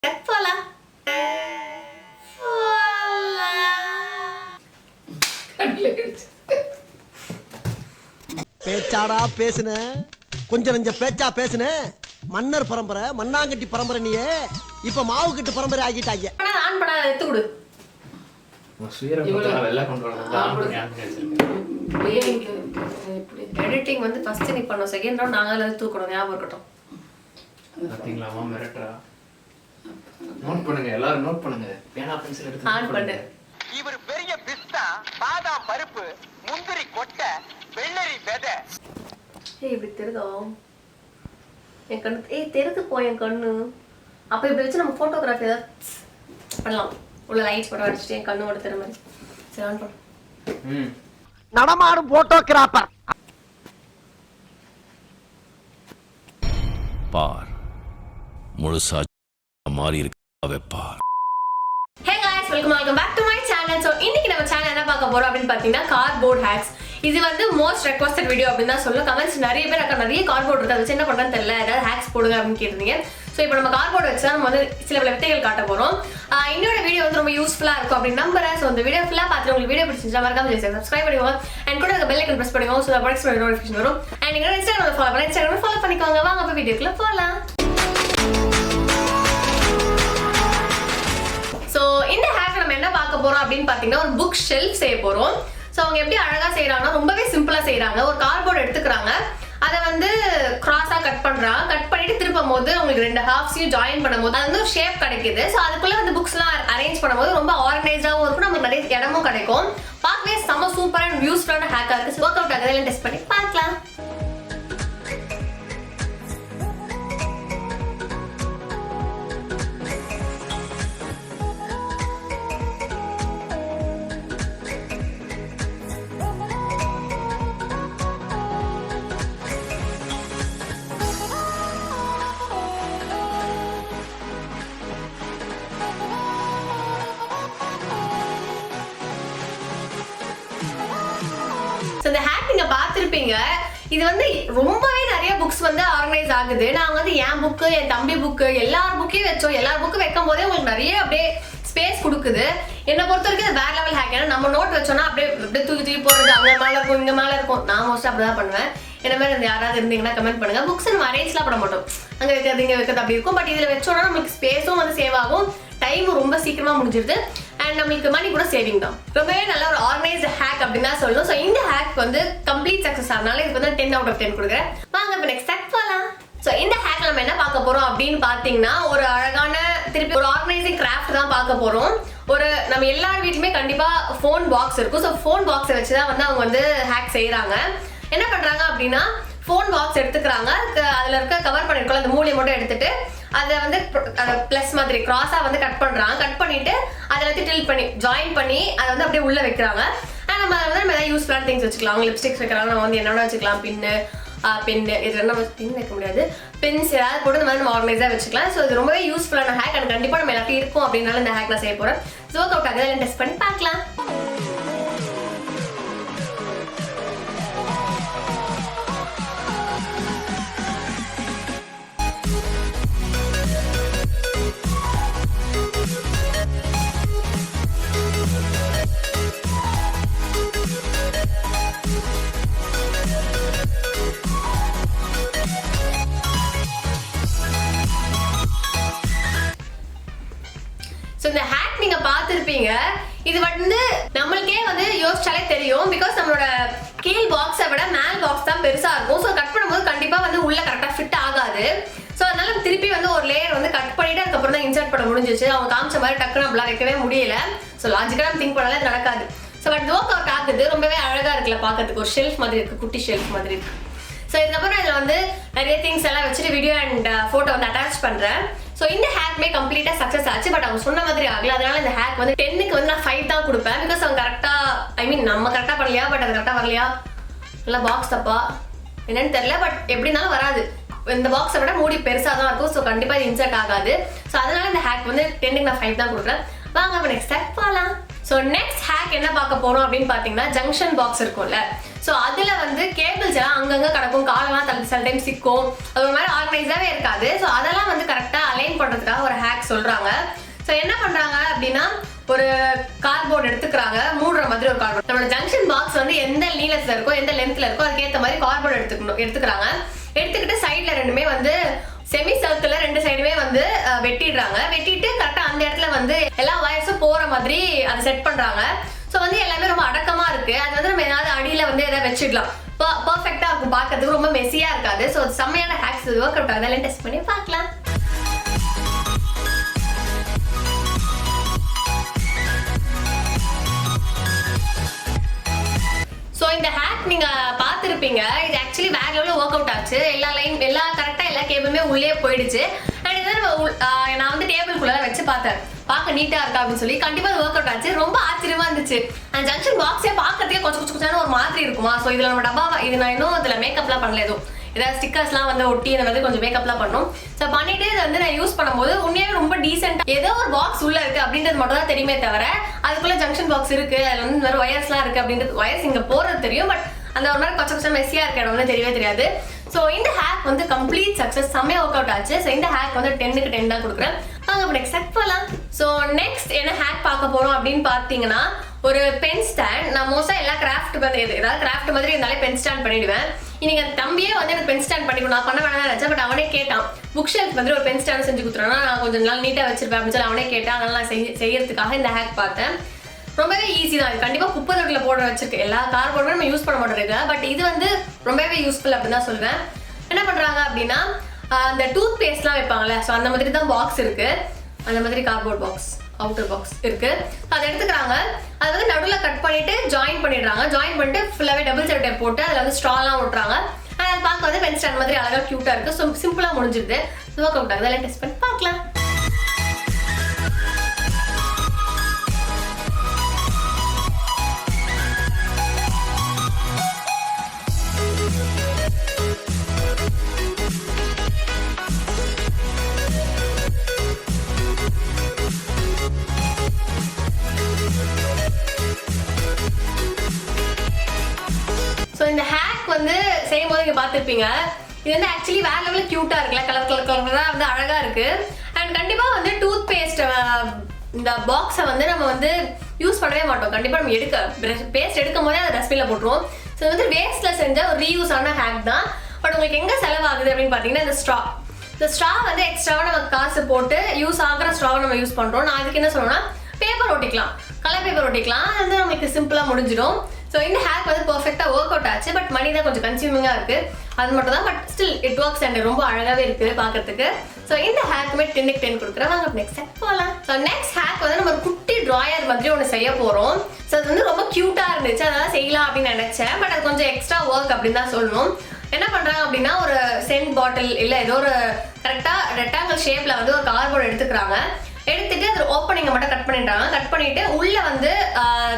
போலாம். பேச்சாடா பேசுன, கொஞ்சம் நெஞ்ச பேச்சா பேசுன. மன்னர் பரம்பரை, மண்ணாங்கட்டி பரம்பரை நீயே இப்ப மாவு கட்டு பரம்பரை ஆகிட்டாங்க. ஆன் பண்ண எடுத்து கொடு. எடிட்டிங் வந்து ஃபர்ஸ்ட் நீ பண்ணோம், செகண்ட் ரவுண்ட் நாங்க எல்லாம் தூக்கணும். ஞாபகம் இருக்கட்டும். பாத்தீங்களாமா மிரட்டரா? நோட் பண்ணுங்க, எல்லாரும் நோட் பண்ணுங்க. பேனா பென்சில் எடுத்து ஆன் பண்ணு. இவர் பெரிய பிஸ்தா, பாதாம் பருப்பு, முந்திரி கொட்டை, வெள்ளரி விதை. ஏய் இப்படி தெரியுதோம் என் கண்ணு. ஏய் தெரிது போ என் கண்ணு. அப்ப இப்படி வச்சு நம்ம போட்டோகிராஃபி ஏதாவது பண்ணலாம். உள்ள லைட்ஸ் போட்டு அடிச்சுட்டு என் கண்ணோட தெரிய மாதிரி. சரி ஆன் பண்ணு. நடமாடும் போட்டோகிராஃபர். பார் முழுசா மாறி இருக்கு பார். Hey guys, welcome back to my channel. So இன்னைக்கு நம்ம சேனல் என்ன பார்க்க போறோம் அப்படின்னு பாத்தீங்கன்னா கார்ட்போர்ட் ஹேக்ஸ். இது வந்து மோஸ்ட் ரெக்வெஸ்டட் வீடியோ அப்படின்னு தான் சொல்லுவோம். கமெண்ட்ஸ் நிறைய பேர் அக்கா நிறைய கார்ட்போர்ட் இருக்கு, அதை வச்சு என்ன பண்றேன்னு தெரியல, ஏதாவது ஹேக்ஸ் போடுங்க அப்படின்னு கேட்டிருந்தீங்க. ஸோ இப்போ நம்ம கார்ட்போர்ட் வச்சு நம்ம வந்து சில பல வித்தைகள் காட்ட போறோம். இன்னொரு வீடியோ வந்து ரொம்ப யூஸ்ஃபுல்லா இருக்கும் அப்படின்னு நம்புறேன். ஸோ இந்த வீடியோ ஃபுல்லா பார்த்துட்டு உங்களுக்கு வீடியோ பிடிச்சிருந்தா மறக்காம சப்ஸ்கிரைப் பண்ணிக்கோங்க. அண்ட் கூட பெல் ஐக்கன் பிரஸ் பண்ணிக்கோங்க. ஸோ ப்ராடக்ட்ஸ் நோட்டிஃபிகேஷன் வரும். அண்ட் நீங்க இன்ஸ்டாகிராம்ல ஃபாலோ பண்ணி இன்ஸ்டாகிராம்ல ஃபாலோ பண்ணிக்கோங்க. வாங்க அப்போ வீடியோக்குள்ள போகலாம். ஸோ இந்த ஹேக் நம்ம என்ன பார்க்க போறோம் அப்படின்னு பாத்தீங்கன்னா ஒரு புக் ஷெல்ஃப் செய்ய போறோம். ஸோ அவங்க எப்படி அழகா செய்யறாங்கன்னா ரொம்பவே சிம்பிளா செய்யறாங்க. ஒரு கார்ட்போர்ட் எடுத்துக்கிறாங்க, அதை வந்து கிராஸா கட் பண்றாங்க. கட் பண்ணிட்டு திருப்பும் போது உங்களுக்கு ரெண்டு ஹாஃப்ஸையும் ஜாயின் பண்ணும்போது அது வந்து ஒரு ஷேப் கிடைக்குது. ஸோ அதுக்குள்ள வந்து புக்ஸ் எல்லாம் அரேஞ்ச் பண்ணும்போது ரொம்ப ஆர்கனைஸ்டாகவும் இருக்கும், நமக்கு நிறைய இடமும் கிடைக்கும். பார்க்கவே செம்ம சூப்பரான யூஸ்ஃபுல்லான ஹேக்கா இருக்கு. ஒர்க் அவுட் ஆகுது, டெஸ்ட் பண்ணி பார்க்கலாம். இந்த ஹேக் நீங்க பார்த்திருப்பீங்க. இது வந்து ரொம்பவே நிறைய புக்ஸ் வந்து ஆர்கனைஸ் ஆகுது. நாங்க வந்து என் புக்கு, என் தம்பி புக்கு, எல்லார் புக்கையும் வச்சோம். எல்லார் புக்கு வைக்கும் போதே உங்களுக்கு நிறைய அப்படியே ஸ்பேஸ் கொடுக்குது. என்னை பொறுத்த வரைக்கும் இது வேற லெவல் ஹேக். ஏன்னா நம்ம நோட் வச்சோம்னா அப்படியே அப்படியே தூக்கி தூக்கி போடுறது, அங்க மேல இருக்கும் இங்க மேல இருக்கும். நான் மோஸ்ட் அப்படிதான் பண்ணுவேன். என்ன மாதிரி இந்த யாராவது இருந்தீங்கன்னா கமெண்ட் பண்ணுங்க. புக்ஸ் நம்ம அரேஞ்ச்லாம் பண்ண மாட்டோம், அங்க வைக்கிறது இங்க வைக்கிறது அப்படி இருக்கும். பட் இதுல வச்சோம்னா நமக்கு ஸ்பேஸும் வந்து சேவ் ஆகும், டைமும் ரொம்ப சீக்கிரமா முடிஞ்சிருது. அண்ட் நம்மளுக்கு மணி கூட சேவிங் தான். ரொம்பவே நல்ல ஒரு ஆர்கனைஸ்ட் ஹேக் அப்படின்னு தான் சொல்லணும். ஸோ இந்த ஹேக் வந்து கம்ப்ளீட் சக்ஸஸ் ஆனால இதுக்கு வந்து 10 out of 10 கொடுக்குறேன். வாங்க இப்போ நெக்ஸ்ட் ஹேக் போகலாம். ஸோ இந்த ஹேக் நம்ம என்ன பார்க்க போறோம் அப்படின்னு பார்த்தீங்கன்னா ஒரு அழகான திருப்பி ஒரு ஆர்கனைசிங் கிராஃப்ட் தான் பார்க்க போறோம். ஒரு நம்ம எல்லார் வீட்லையுமே கண்டிப்பா ஃபோன் பாக்ஸ் இருக்கும். ஸோ ஃபோன் பாக்ஸை வச்சு தான் வந்து அவங்க வந்து ஹேக் செய்யறாங்க. என்ன பண்றாங்க அப்படின்னா ஃபோன் பாக்ஸ் எடுத்துக்கிறாங்க, அதுல இருக்க கவர் பண்ணிருக்கோம் அந்த மூலையை மட்டும் எடுத்துட்டு அதை வந்து பிளஸ் மாதிரி கிராஸா வந்து கட் பண்றாங்க. கட் பண்ணிட்டு அதை வந்து டில்ட் பண்ணி ஜாயின் பண்ணி அதை வந்து அப்படியே உள்ள வைக்கிறாங்க. நம்ம வந்து நம்ம ஏதாவது யூஸ்ஃபுல்லான திங்ஸ் வச்சுக்கலாம். அவங்க லிப்ஸ்டிக்ஸ் வைக்கிறாங்க, நம்ம வந்து என்னென்ன வச்சுக்கலாம், பின்னு இது நம்ம பின் வைக்க முடியாது, பின்ஸ் ஏதாவது போட்டு இந்த மாதிரி நம்ம ஆர்கனைஸாக வச்சுக்கலாம். ஸோ இது ரொம்பவே யூஸ்ஃபுல்லான ஹேக். அண்ட் கண்டிப்பாக நம்ம எல்லாத்தையும் இருக்கும் அப்படின்னால இந்த ஹேக் நான் செய்ய போறேன். ஸோ ஒர்க் அவுட் ஆகுது, டெஸ்ட் பண்ணி பார்க்கலாம். இந்த ஹேக் நீங்க பார்த்திருப்பீங்க. இது வந்து நம்மளுக்கே வந்து யோசிச்சாலே தெரியும். பிகாஸ் நம்மளோட கீழ் பாக்ஸை விட மேல் பாக்ஸ் தான் பெருசா இருக்கும். ஸோ கட் பண்ணும்போது கண்டிப்பா வந்து உள்ள கரெக்டா ஃபிட் ஆகாது. ஸோ அதனால திருப்பி வந்து ஒரு லேயர் வந்து கட் பண்ணிட்டு அதுக்கப்புறம் தான் இன்சர்ட் பண்ண முடிஞ்சிச்சு. அவங்க காமிச்ச மாதிரி டக்குன்னு நம்மளால வைக்கவே முடியல. ஸோ லாஜிக்கலா திங்க் பண்ணாலே நடக்காது. ஸோ பட் ஒர்க் அவுட் ஆகுது, ரொம்பவே அழகா இருக்குல்ல பார்க்கறதுக்கு. ஒரு ஷெல்ஃப் மாதிரி இருக்கு, குட்டி ஷெல்ஃப் மாதிரி இருக்கு. ஸோ இதுக்கப்புறம் இதில் வந்து நிறைய திங்ஸ் எல்லாம் வச்சுட்டு வீடியோ அண்ட் ஃபோட்டோ வந்து அட்டாச் பண்ணுறேன். ஸோ இந்த ஹேக்மே கம்ப்ளீட்டாக சக்ஸஸ் ஆச்சு. பட் அவங்க சொன்ன மாதிரி ஆகல. அதனால இந்த ஹேக் வந்து 10க்கு வந்து நான் 5 தான் கொடுப்பேன். பிகாஸ் அவங்க கரெக்டாக நம்ம கரெக்டாக பண்ணலையா, பட் அது கரெக்டாக வரலையா, இல்லை பாக்ஸ் தப்பா என்னன்னு தெரியல. பட் எப்படி இருந்தாலும் வராது. இந்த பாக்ஸை விட மூடி பெருசாக தான் இருக்கும். ஸோ கண்டிப்பாக இது இன்சர்ட் ஆகாது. ஸோ அதனால இந்த ஹேக் வந்து 10க்கு நான் 5 தான் கொடுக்குறேன். வாங்க இப்போ நெக்ஸ்ட் ஹேக் போகலாம். ஸோ நெக்ஸ்ட் ஹேக் என்ன பார்க்க போறோம் அப்படின்னு பார்த்தீங்கன்னா ஜங்ஷன் பாக்ஸ் இருக்கும்ல, ஸோ அதில் வந்து கேபிள்ஸ் எல்லாம் அங்கங்கே கிடக்கும், காலெல்லாம் சில டைம் சிக்கும், அது ஒரு மாதிரி ஆர்கனைஸாகவே இருக்காது. ஸோ அதெல்லாம் வந்து கரெக்டாக அலைன் பண்ணுறதுக்காக ஒரு ஹேக் சொல்கிறாங்க. ஸோ என்ன பண்ணுறாங்க அப்படின்னா ஒரு கார்ட்போர்ட் எடுத்துக்கிறாங்க, மூடுற மாதிரி ஒரு கார்ட்போர்ட். நம்மளோட ஜங்ஷன் பாக்ஸ் வந்து எந்த நீளத்தில் இருக்கோ எந்த லென்த்தில் இருக்கோ அதுக்கேற்ற மாதிரி கார்ட்போர்ட் எடுத்துக்கிறாங்க. எடுத்துக்கிட்டு சைடில் ரெண்டுமே வந்து செமி சர்க்கிளில் ரெண்டு சைடுமே வந்து வெட்டிடுறாங்க. வெட்டிட்டு கரெக்டாக அந்த இடத்துல வந்து எல்லா வயர்ஸும் போகிற மாதிரி அதை செட் பண்ணுறாங்க. ஸோ வந்து எல்லாமே ரொம்ப அடக்கமாக இருக்குது. அது வந்து நம்ம ஏதாவது அடியில் வந்து எதாவது வச்சிடலாம், பர்ஃபெக்டாக இருக்கும், பார்க்கறதுக்கு ரொம்ப மெஸ்ஸியாக இருக்காது. ஸோ செம்மையான ஹேக்ஸ் இது ஒர்க் அவுட் ஆகுது, அதெல்லாம் டெஸ்ட் பண்ணி பார்க்கலாம். ஸோ இந்த ஹேக் நீங்கள் பார்த்துருப்பீங்க, இது ஆக்சுவலி வேற லெவலில் ஒர்க் அவுட் ஆச்சு. எல்லா கரெக்டாக எல்லா கேபிளுமே உள்ளே போயிடுச்சு. அண்ட் இதை நான் வந்து டேபிள்குள்ளே வச்சு பார்த்தேன், பார்க்க நீட்டாக இருக்கா அப்படின்னு சொல்லி. கண்டிப்பாக அது ஒர்க் அவுட் ஆச்சு, ரொம்ப ஆச்சரியமா இருந்துச்சு. அந்த ஜங்ஷன் பாக்ஸே பார்க்கறதுக்கே கொஞ்சம் கொஞ்சம் ஒரு மாதிரி இருக்குமா. ஸோ இதில் நம்ம டப்பா இது நான் இன்னும் இதில் மேக்கப்லாம் பண்ணல, எதுவும் ஏதாவது ஸ்டிக்கர்ஸ்லாம் வந்து ஒட்டி இந்த மாதிரி கொஞ்சம் மேக்கப்லாம் பண்ணும். ஸோ பண்ணிட்டு இதை வந்து நான் யூஸ் பண்ணும்போது உண்மையாகவே ரொம்ப டீசெண்டாக ஏதோ ஒரு பாக்ஸ் உள்ள இருக்கு அப்படின்றது மட்டும் தான் தெரியுமே தவிர அதுக்குள்ள ஜங்ஷன் பாக்ஸ் இருக்கு, அதில் வந்து இந்த மாதிரி ஒயர்ஸ்லாம் இருக்கு அப்படின்றது, ஒயர்ஸ் இங்கே போகிறது தெரியும், பட் அந்த ஒரு மாதிரி கொஞ்சம் மெஸ்ஸியாக இருக்க இடம் வந்து தெரியவே தெரியாது. ஸோ இந்த ஹேக் வந்து கம்ப்ளீட் சக்ஸஸ், செம்மையாக ஒர்க் அவுட் ஆச்சு. ஸோ இந்த ஹேக் வந்து 10க்கு 10 தான் கொடுக்குறேன். வாங்க இப்போ நெக்ஸ்ட் ஹேக் போகலாம். ஸோ நெக்ஸ்ட் என்ன ஹேக் பார்க்க போகிறோம் அப்படின்னு பார்த்தீங்கன்னா ஒரு பென் ஸ்டாண்ட். நான் மோஸ்ட்டாக எல்லா கிராஃப்ட் வந்து ஏதாவது கிராஃப்ட் மாதிரி இருந்தாலே பென் ஸ்டாண்ட் பண்ணிடுவேன். இன்னைக்கு அந்த தம்பியே வந்து எனக்கு பென் ஸ்டாண்ட் பண்ணிக்கணும், நான் பண்ண வேணாம் நினச்சேன். பட் அவனே கேட்டான், புக் ஷெல்ஃப் வந்து ஒரு பென் ஸ்டாண்ட் செஞ்சு கொடுத்துருவேன், நான் கொஞ்சம் நாள் நீட்டாக வச்சிருப்பேன் அப்படின்னு சொல்லி அவனே கேட்டான். அதனால நான் செய்யறதுக்காக இந்த ஹேக் பார்த்தேன். ரொம்பவே ஈஸி தான், இது கண்டிப்பாக குப்பை தொட்டில் போட வச்சிருக்கு. எல்லா கார்போர்டுமே நம்ம யூஸ் பண்ண மாட்டோம், பட் இது வந்து ரொம்பவே யூஸ்ஃபுல் அப்படின்னு தான் சொல்வேன். என்ன பண்ணுறாங்க அப்படின்னா அந்த டூத் பேஸ்ட்லாம் வைப்பாங்கல்ல, ஸோ அந்த மாதிரி தான் பாக்ஸ் இருக்கு, அந்த மாதிரி கார்போர்ட் பாக்ஸ் அவுட்டர் பாக்ஸ் இருக்கு. அதை எடுத்துக்கிறாங்க, அதை வந்து நடுவில் கட் பண்ணிட்டு ஜாயின் பண்ணிடுறாங்க. ஜாயின் பண்ணிட்டு ஃபுல்லாகவே டபுள் சைடு டேப் போட்டு அதில் வந்து ஸ்ட்ராலாம் விட்டுறாங்க. அதை பார்க்க வந்து பென் ஸ்டாண்ட் மாதிரி அழகாக க்யூட்டாக இருக்குது. ஸோ சிம்பிளாக முடிஞ்சிருது, ஒர்க் அவுட் ஆகுது. அதெல்லாம் டெஸ்ட் பண்ணி பார்க்கலாம். இந்த ஹேக் வந்து செய்யும் போது நீங்க பார்த்துருப்பீங்க, இது வந்து ஆக்சுவலி வேற லெவலில் க்யூட்டாக இருக்குல்ல, கலராக வந்து அழகாக இருக்கு. அண்ட் கண்டிப்பாக வந்து டூத் பேஸ்ட் இந்த பாக்ஸை வந்து நம்ம வந்து யூஸ் பண்ணவே மாட்டோம். கண்டிப்பாக நம்ம பேஸ்ட் எடுக்கும் போதே அதை டஸ்ட்பினில் போட்டுருவோம். ஸோ வந்து வேஸ்ட்டில் செஞ்ச ஒரு ரீயூஸான ஹேக் தான். பட் உங்களுக்கு எங்கே செலவாகுது அப்படின்னு பார்த்தீங்கன்னா இந்த ஸ்ட்ரா வந்து எக்ஸ்ட்ராவாக நம்ம காசு போட்டு யூஸ் ஆகிற ஸ்ட்ராவை நம்ம யூஸ் பண்ணுறோம். நான் அதுக்கு என்ன சொல்லணும்னா பேப்பர் ஒட்டிக்கலாம், கலர் பேப்பர் ஒட்டிக்கலாம், அது வந்து நம்மளுக்கு சிம்பிளாக முடிஞ்சிடும். ஸோ இந்த ஹேக் வந்து பர்ஃபெக்டாக ஒர்க் அவுட் ஆச்சு. பட் மணி தான் கொஞ்சம் கன்சியூமிங்காக இருக்குது, அது மட்டும் தான். But still it works and ரொம்ப அழகாகவே இருக்குது பார்க்கறதுக்கு. ஸோ இந்த ஹேக்குமே 10க்கு 10 கொடுக்குறேன். வாங்க நெக்ஸ்ட் ஹேக் போகலாம். ஸோ நெக்ஸ்ட் ஹேக் வந்து நம்ம ஒரு குட்டி ட்ராயர் மாதிரி ஒன்று செய்ய போகிறோம். ஸோ அது வந்து ரொம்ப க்யூட்டாக இருந்துச்சு, அதெல்லாம் செய்யலாம் அப்படின்னு நினச்சேன். பட் அது கொஞ்சம் எக்ஸ்ட்ரா ஒர்க் அப்படின்னு தான் சொல்லணும். என்ன பண்ணுறாங்க அப்படின்னா ஒரு சென்ட் பாட்டில் இல்லை ஏதோ ஒரு கரெக்டாக ரெக்டாங்கிள் ஷேப்பில் வந்து ஒரு கார்ட்போர்ட் எடுத்துக்கிறாங்க. எடுத்துட்டு அது ஓப்பனிங்கை மட்டும் கட் பண்ணிடுறாங்க. கட் பண்ணிட்டு உள்ள வந்து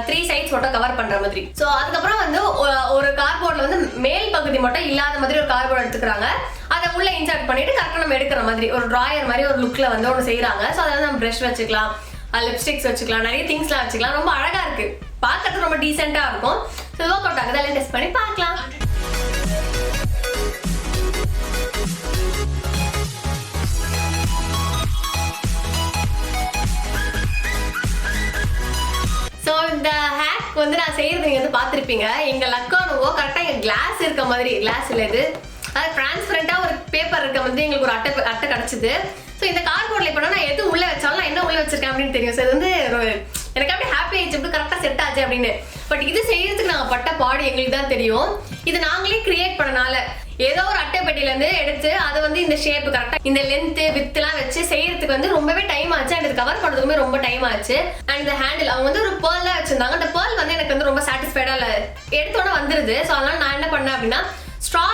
3 சைட்ஸ் மட்டும் கவர் பண்ற மாதிரி. ஸோ அதுக்கப்புறம் வந்து ஒரு கார்ட்போர்ட்ல வந்து மேல் பகுதி மட்டும் இல்லாத மாதிரி ஒரு கார்ட்போர்ட் எடுத்துக்கிறாங்க. அதை உள்ள இன்சர்ட் பண்ணிட்டு கரெக்டாக நம்ம எடுக்கிற மாதிரி ஒரு ட்ராயர் மாதிரி ஒரு லுக்ல வந்து ஒன்று செய்யறாங்க. ஸோ அதை நம்ம ப்ரஷ் வச்சுக்கலாம், லிப்ஸ்டிக்ஸ் வச்சுக்கலாம், நிறைய திங்ஸ்லாம் வச்சுக்கலாம். ரொம்ப அழகா இருக்கு, பார்க்கறதுக்கு ரொம்ப டீசெண்டா இருக்கும். ஸோ ஒர்க் அவுட் ஆகுது, அதெல்லாம் டெஸ்ட் பண்ணி பார்க்கலாம். ஸோ இந்த ஹேக் வந்து நான் செய்யறது நீங்க வந்து பார்த்துருப்பீங்க. எங்க லக்கானுவோ கரெக்டாக எங்க கிளாஸ் இருக்க மாதிரி, கிளாஸ் இல்லை இது, அதாவது டிரான்ஸ்பரண்டா ஒரு பேப்பர் இருக்க மாதிரி எங்களுக்கு ஒரு அட்டை கிடைச்சிது. ஸோ இந்த கார்ட்போர்ட்ல இப்போ நான் எது உள்ள வச்சாலும் நான் என்ன உள்ள வச்சிருக்கேன் அப்படின்னு தெரியும். ஸோ இது வந்து எனக்கு அப்படியே ஹாப்பி ஆயிடுச்சு, இப்படி கரெக்டாக செட் ஆச்சு அப்படின்னு. பட் இது செய்யறதுக்கு நாங்கள் பட்ட பாடு எங்களுக்கு தான் தெரியும். இது நாங்களே கிரியேட் பண்ணனால ஏதோ ஒரு அட்டை பெட்டியிலேருந்து எடுத்து அதை வந்து இந்த ஷேப் கரெக்டாக இந்த லென்த்து வித்துலாம் வச்சு செய்யறதுக்கு வந்து ரொம்பவே டைம் ஆச்சு. அண்ட் இது கவர் பண்ணுறதுக்குமே ரொம்ப டைம் ஆச்சு. அண்ட் இந்த ஹேண்டில் அவங்க வந்து ஒரு பேர்லாம் வச்சிருந்தாங்க. அந்த பேர்ல் வந்து எனக்கு வந்து ரொம்ப சாட்டிஸ்ஃபைடாக இல்லை, எடுத்தோன்னே வந்துருது. ஸோ அதனால நான் என்ன பண்ணேன் அப்படின்னா ஸ்ட்ரா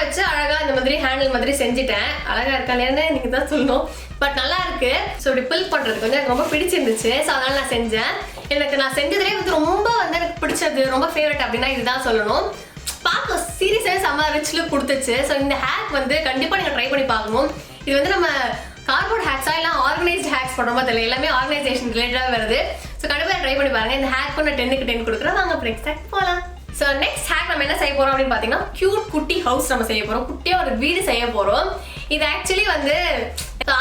வச்சு அழகாக இந்த மாதிரி ஹேண்டில் மாதிரி செஞ்சுட்டேன். அழகாக இருக்கா இல்லையான்னு நீங்கள் தான் சொல்லணும், பட் நல்லா இருக்கு. ஸோ இப்படி பில் பண்ணுறதுக்கு வந்து எனக்கு ரொம்ப பிடிச்சிருந்துச்சு. ஸோ அதனால நான் செஞ்சேன். நான் செஞ்சதுலேயே வந்து ரொம்ப வந்து எனக்கு பிடிச்சது, ரொம்ப ஃபேவரட் அப்படின்னா இதுதான் சொல்லணும். பார்க்க சீரியஸாக செம்ம ரிச் லுக் கொடுத்துச்சு. ஸோ இந்த ஹேக் வந்து கண்டிப்பாக நீங்கள் ட்ரை பண்ணி பார்க்கணும். இது வந்து நம்ம கார்ட்போர்ட் ஹேக்ஸா இல்லை ஆர்கனைஸ்ட் ஹேக்ஸ் பண்ணுறோமா தெரியல, எல்லாமே ஆர்கனைசேஷன் ரிலேட்டடாக வருது. ஸோ கண்டிப்பாக ட்ரை பண்ணி பாருங்க. இந்த ஹேக் நான் 10க்கு 10 கொடுக்குறேன். வாங்க நெக்ஸ்ட் ஹேக் போகலாம். ஸோ நெக்ஸ்ட் ஹேக் நம்ம என்ன செய்ய போறோம் அப்படின்னு பார்த்தீங்கன்னா கியூட் குட்டி ஹவுஸ் நம்ம செய்ய போறோம். குட்டியாக ஒரு வீடு செய்ய போறோம். இது ஆக்சுவலி வந்து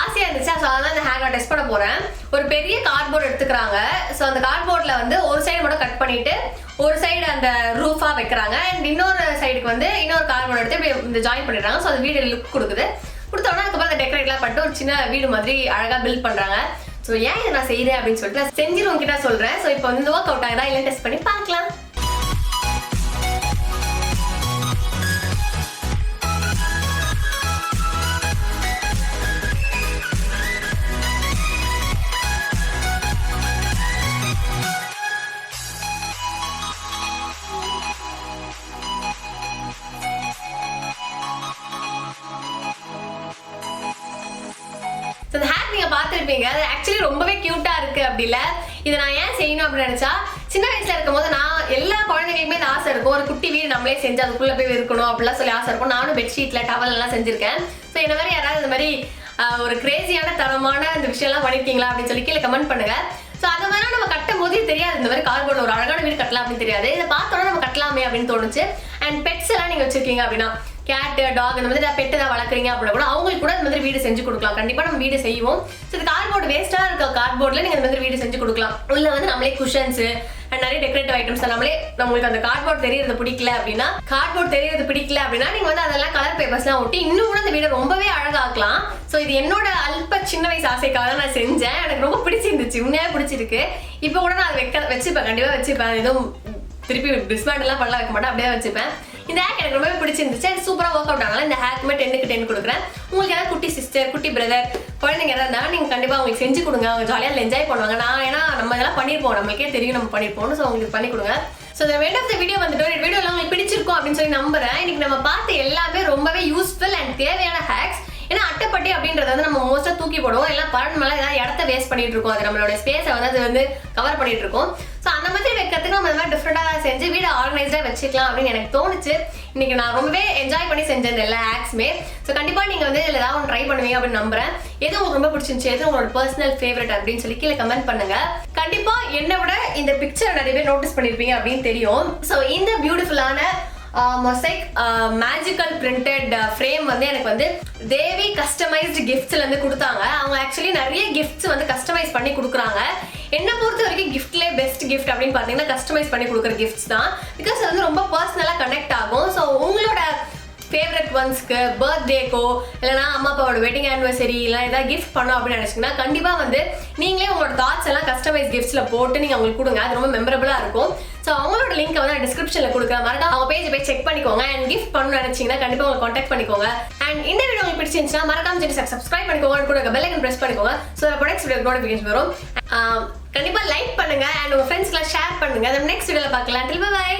ஆசையாக இருந்துச்சு. ஸோ அதெல்லாம் இந்த ஹேக் நான் டெஸ்ட் பண்ண போறேன். ஒரு பெரிய கார்ட்போர்டு எடுத்துக்கிறாங்க. ஸோ அந்த கார்ட்போர்டில் வந்து ஒரு சைடு மட்டும் கட் பண்ணிட்டு ஒரு சைடு அந்த ரூஃபா வைக்கிறாங்க. அண்ட் இன்னொரு சைடுக்கு வந்து இன்னொரு கார்ட்போர்டு எடுத்து இப்படி இந்த ஜாயின் பண்ணிடுறாங்க. ஸோ அது வீடு லுக் கொடுக்குது. கொடுத்தோன்னா அதுக்கப்புறம் அந்த டெக்கரேட்லாம் பண்ணிட்டு ஒரு சின்ன வீடு மாதிரி அழகாக பில்ட் பண்ணுறாங்க. ஸோ ஏன் இதை நான் செய்கிறேன் அப்படின்னு சொல்லிட்டு நான் செஞ்சிருவோம் கிட்ட சொல்கிறேன். ஸோ இப்போ வந்து ஒர்க் அவுட் ஆகுதா இல்லை டெஸ்ட் பண்ணி பார்க்கலாம். இந்த ஹேக் நீங்க பார்த்துருப்பீங்க. அது ஆக்சுவலி ரொம்பவே கியூட்டா இருக்கு. அப்படி இல்லை இதை நான் ஏன் செய்யணும் அப்படின்னு நினைச்சா, சின்ன வயசுல இருக்கும் போது நான் எல்லா குழந்தைங்களுக்குமே இந்த ஆசை இருக்கும். ஒரு குட்டி வீடு நம்மளே செஞ்சு அதுக்குள்ள போய் இருக்கணும் அப்படிலாம் சொல்லி ஆசை இருக்கும். நானும் பெட்ஷீட்ல டவல் எல்லாம் செஞ்சிருக்கேன். ஸோ இந்த மாதிரி யாராவது இந்த மாதிரி ஒரு கிரேசியான தரமான இந்த விஷயம்லாம் பண்ணிருக்கீங்களா அப்படின்னு சொல்லி கீழே கமெண்ட் பண்ணுங்க. ஸோ அந்த மாதிரி நம்ம கட்டும் போதே தெரியாது இந்த மாதிரி கார்போர்ட் ஒரு அழகான வீடு கட்டலாம் அப்படின்னு தெரியாது. இதை பார்த்தோன்னா நம்ம கட்டலாமே அப்படின்னு தோணுச்சு. அண்ட் பெட்ஸ் எல்லாம் நீங்க வச்சிருக்கீங்க அப்படின்னா கேட் டாக் இந்த மாதிரி பெட்டு தான் வளர்க்குறீங்க அப்படின்னா கூட அவங்களுக்கு கூட இந்த மாதிரி வீடு செஞ்சு கொடுக்கலாம். கண்டிப்பா நம்ம வீடு செய்வோம். ஸோ இது கார்ட்போர்ட் வேஸ்டா இருக்க கார்ட்போர்ட்ல நீங்க இந்த மாதிரி வீடு செஞ்சு கொடுக்கலாம். உள்ள வந்து நம்மளே குஷன்ஸ் அண்ட் நிறைய டெக்கரேட்டிவ் ஐட்டம்ஸ் நம்மளே நம்மளுக்கு அந்த கார்ட்போர்ட் தெரியறது பிடிக்கல அப்படின்னா நீங்க வந்து அதெல்லாம் கலர் பேப்பர்ஸ்லாம் ஒட்டி இன்னும் கூட அந்த வீடை ரொம்பவே அழகாக்கலாம். ஸோ இது என்னோட அல்ப சின்ன வயசு ஆசைக்காக தான் நான் செஞ்சேன். எனக்கு ரொம்ப பிடிச்சிருந்துச்சு, உண்மையாக பிடிச்சிருக்கு. இப்போ கூட நான் அதை வச்சுப்பேன், கண்டிப்பா வச்சுப்பேன். எதுவும் திருப்பி டிஸ்மேண்டெல்லாம் பண்ணலாம் வைக்க மாட்டேன், அப்படியே வச்சுப்பேன். இந்த ஹேக் எனக்கு ரொம்பவே பிடிச்சிருந்துச்சு. அது சூப்பராக ஒர்க் அவுட் ஆனால இந்த ஹேக்குமே 10க்கு 10 கொடுக்குறேன். உங்களுக்கு ஏதாவது குட்டி சிஸ்டர் குட்டி பிரதர் குழந்தைங்க ஏதாவது இருந்தாலும் நீங்கள் கண்டிப்பாக அவங்களுக்கு செஞ்சு கொடுங்க. அவங்க ஜாலியாக என்ஜாய் பண்ணுவாங்க. நான் ஏன்னா நம்ம இதெல்லாம் பண்ணியிருப்போம், நம்மளுக்கே தெரியும் நம்ம பண்ணியிருப்போம். ஸோ உங்களுக்கு பண்ணி கொடுங்க. ஸோ இந்த எண்ட் ஆஃப் த வீடியோ வந்துட்டு ஒரு வீடியோலாம் உங்களுக்கு பிடிச்சிருக்கும் அப்படின்னு சொல்லி நம்புறேன். இன்னைக்கு நம்ம பார்த்த எல்லாமே ரொம்பவே யூஸ்ஃபுல் அண்ட் தேவையான ஹேக்ஸ். ஏன்னா அட்டைப்பட்டி அப்படின்றது வந்து நம்ம மோஸ்டா தூக்கி போடுவோம், எல்லாம் பரன் மேலே ஏதாவது இடத்த வேஸ்ட் பண்ணிட்டு இருக்கோம். அது நம்மளோட ஸ்பேஸை வந்து அது வந்து கவர் பண்ணிட்டு இருக்கோம். ஸோ அந்த மாதிரி வைக்கிறதுக்கு நம்ம இந்த மாதிரி டிஃப்ரெண்டாக செஞ்சு வீடை ஆர்கனைஸ்டாக வச்சுக்கலாம் அப்படின்னு எனக்கு தோணுச்சு. இன்னைக்கு நான் ரொம்பவே என்ஜாய் பண்ணி செஞ்சேன் எல்லா ஹேக்ஸுமே. ஸோ கண்டிப்பாக நீங்கள் வந்து இதில் ஏதாவது ஒன்று ட்ரை பண்ணுவீங்க அப்படின்னு நம்புறேன். எது உங்களுக்கு ரொம்ப பிடிச்சிருந்துச்சு, எது உங்களோட பர்சனல் ஃபேவரட் அப்படின்னு சொல்லி கீழே கமெண்ட் பண்ணுங்க. கண்டிப்பாக என்னை விட இந்த பிக்சர் நிறைய பேர் நோட்டீஸ் பண்ணியிருப்பீங்க அப்படின்னு தெரியும். ஸோ இந்த பியூட்டிஃபுல்லான மொசைக் மேஜிக்கல் பிரிண்டட் ஃப்ரேம் வந்து எனக்கு வந்து தேவி கஸ்டமைஸ்டு கிஃப்ட்ஸ்ல இருந்து கொடுத்தாங்க. அவங்க ஆக்சுவலி நிறைய கிஃப்ட்ஸ் வந்து கஸ்டமைஸ் பண்ணி கொடுக்குறாங்க. என்ன பொறுத்த வரைக்கும் கிஃப்ட்லேயே பெஸ்ட் கிஃப்ட் அப்படின்னு பார்த்தீங்கன்னா கஸ்டமைஸ் பண்ணி கொடுக்குற கிஃப்ட்ஸ் தான். பிகாஸ் அது வந்து ரொம்ப பர்சனலாக கனெக்ட் ஆகும். ஸோ உங்களோட ஃபேவரட் ஒன்ஸ்க்கு பர்த்டேக்கோ இல்லைனா அம்மா அப்பாவோட வெட்டிங் ஆனிவர்சரி இல்லை ஏதாவது கிஃப்ட் பண்ணோம் அப்படின்னு நினச்சிங்கன்னா கண்டிப்பாக வந்து நீங்களே உங்களோட தாட்ஸ் எல்லாம் கஸ்டமைஸ் கிஃப்ட்ஸில் போட்டு நீங்கள் அவங்களுக்கு கொடுங்க. அது ரொம்ப மெமரபுளாக இருக்கும். ஸோ அவங்களோட லிங்க் வந்து நான் டிஸ்கிரிப்ஷனில் கொடுக்குற மாதிரி தான் அவங்க பேஜ் போய் செக் பண்ணிக்கோங்க. அண்ட் கிஃப்ட் பண்ணணும்னு நினச்சிங்கன்னா கண்டிப்பாக உங்களுக்கு கான்டாக்ட் பண்ணிக்கோங்க. அண்ட் இந்த வீடியோ உங்களுக்கு பிடிச்சிருந்துச்சுன்னா மறக்காம சேனல் சப்ஸ்கிரைப் பண்ணிக்கோங்க. கூட பெல் ஐக்கன் ப்ரெஸ் பண்ணிக்கோங்க. ஸோ ப்ராடக்ட்ஸ் வீடியோ நோட்டிஃபிகேஷன் வரும். கண்டிப்பாக லைக் பண்ணுங்க அண்ட் உங்கள் ஃப்ரெண்ட்ஸ்க்குலாம் ஷேர் பண்ணுங்க. நெக்ஸ்ட் வீடியோவில் பார்க்கலாம். பை.